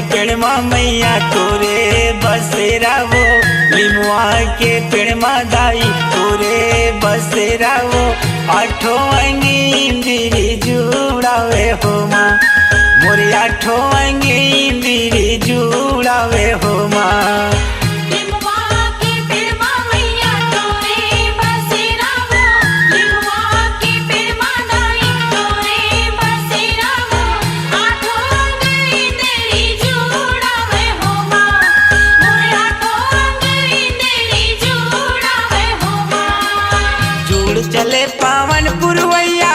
पेड़ माँ मैया तोरे बसेरा वो, लिमुआ के पेड़ माँ दाई तोरे बसेरा वो, आठों अंगी इंदिरी जुड़ावे हो माँ, मोरे आठों अंगी इंदिरी जुड़ावे हो माँ। चले पावन पुरवैया,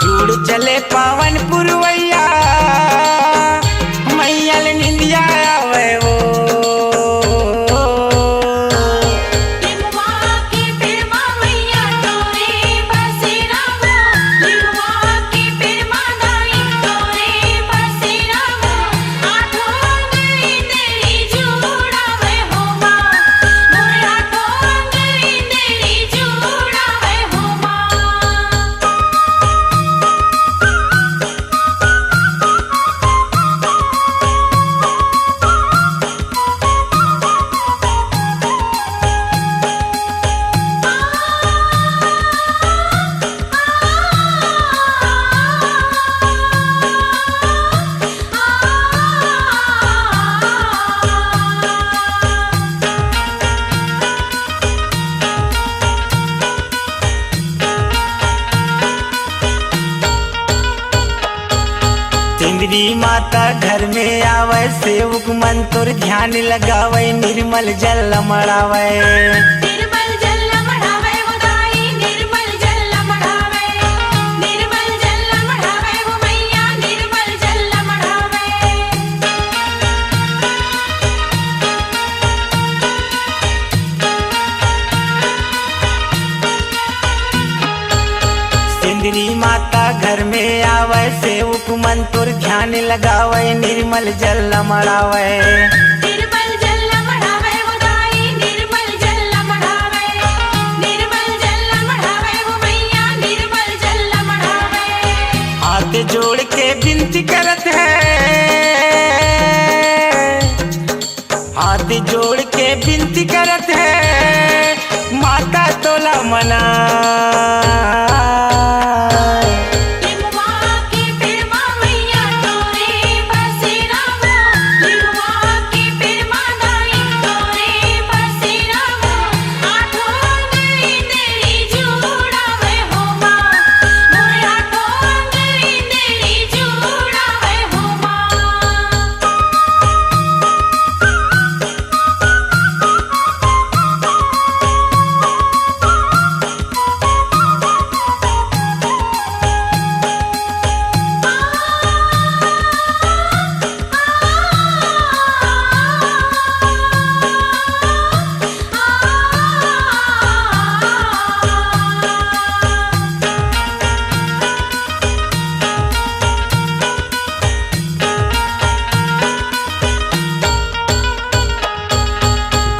जुड़ चले पावन पुरवैया, मैयल निंदिया आवे वो। सिंदरी माता घर में आवे, सेवक मन तोर ध्यान लगावे, निर्मल जल मड़ावे, निर्मल जल मढ़ावे वो दाई, निर्मल जल मढ़ावे, निर्मल जल मढ़ावे वो मैया, निर्मल जल मढ़ावे। सिंदरी माता घर में आवे, सेवक मन तोर ध्यान लगावे, निर्मल जल मड़ावे, निर्मल जल मढ़ावे वो दाई, निर्मल जल मढ़ावे, निर्मल जल मढ़ावे वो मैया, निर्मल जल मढ़ावे। हाथ जोड़ के विनती करत है, हाथ जोड़ के विनती करत है, माता तोला मना।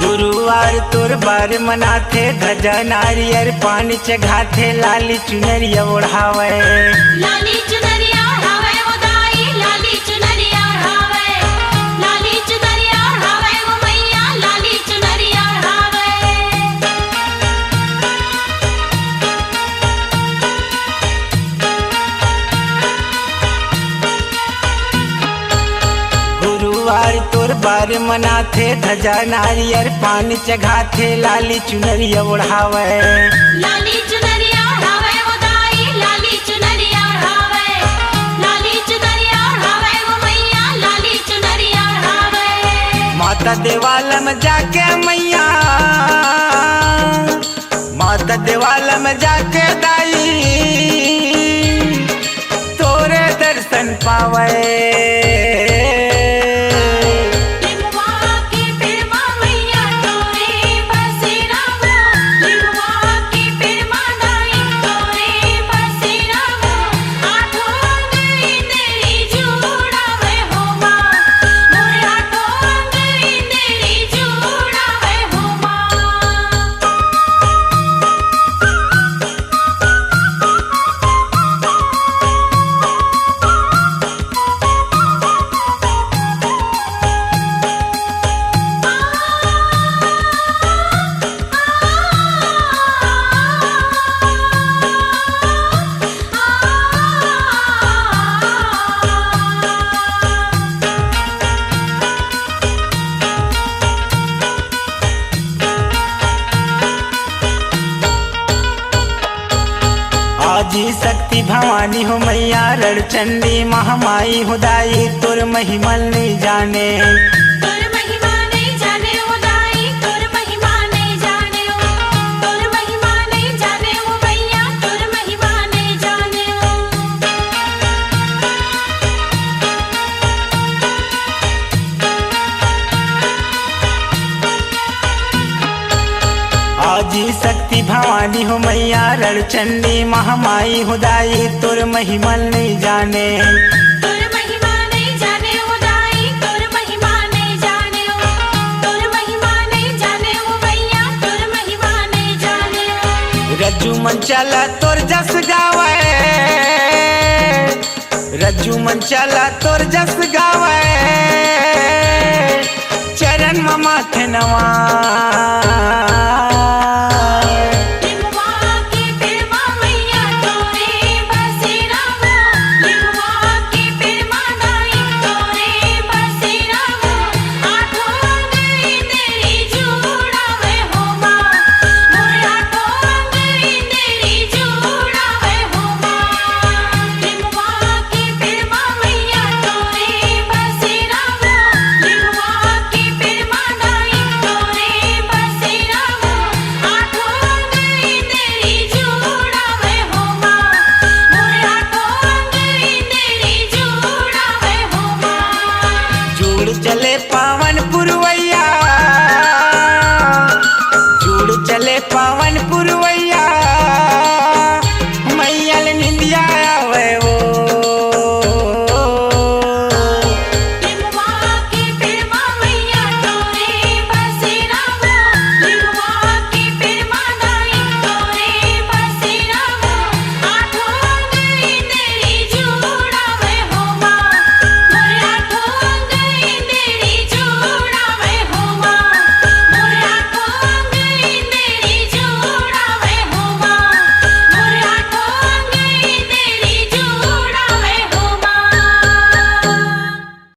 गुरुवार तोर बार मनाथे, ध्वजा नारियर पानी चढ़ाथे, लाली चुनरिया ओढ़ावे, लाली चुनरिया ओढ़ावे वो दाई, लाली चुनरिया ओढ़ावे, लाली चुनरिया ओढ़ावे वो मैया, लाली चुनरिया ओढ़ावे। गुरुवार तोर बार मनाथे, ध्वजा नारियर पानी चढ़ाथे, लाली चुनरिया ओढ़ावे, लाली चुनरिया ओढ़ावे वो दाई, लाली चुनरिया ओढ़ावे, लाली चुनरिया ओढ़ावे वो मैया, लाली चुनरिया ओढ़ावे। माता देवाल में जाके मैया, माता देवाल में जाके दाई तोरे दर्शन पावे। आदि शक्ति भवानी हो मैया रणचंडी महामाई हुदाई तोर महिमा नहीं जाने तोर महिमा नहीं जाने वो दाई तोर महिमा नहीं जाने वो तोर महिमा नहीं जाने वो मैया तोर महिमा नहीं जाने वो आदि शक्ति भवानी हो मैया रणचंडी महामाई हुदाई तोर महिमा नहीं जाने तोर महिमा नहीं जाने वो दाई तोर महिमा नहीं जाने वो तोर महिमा नहीं जाने वो मैया तोर महिमा नहीं जाने वो रज्जू मन चला तोर जस गावे रज्जू मन चला तोर जस गावे चरण में माथे नवा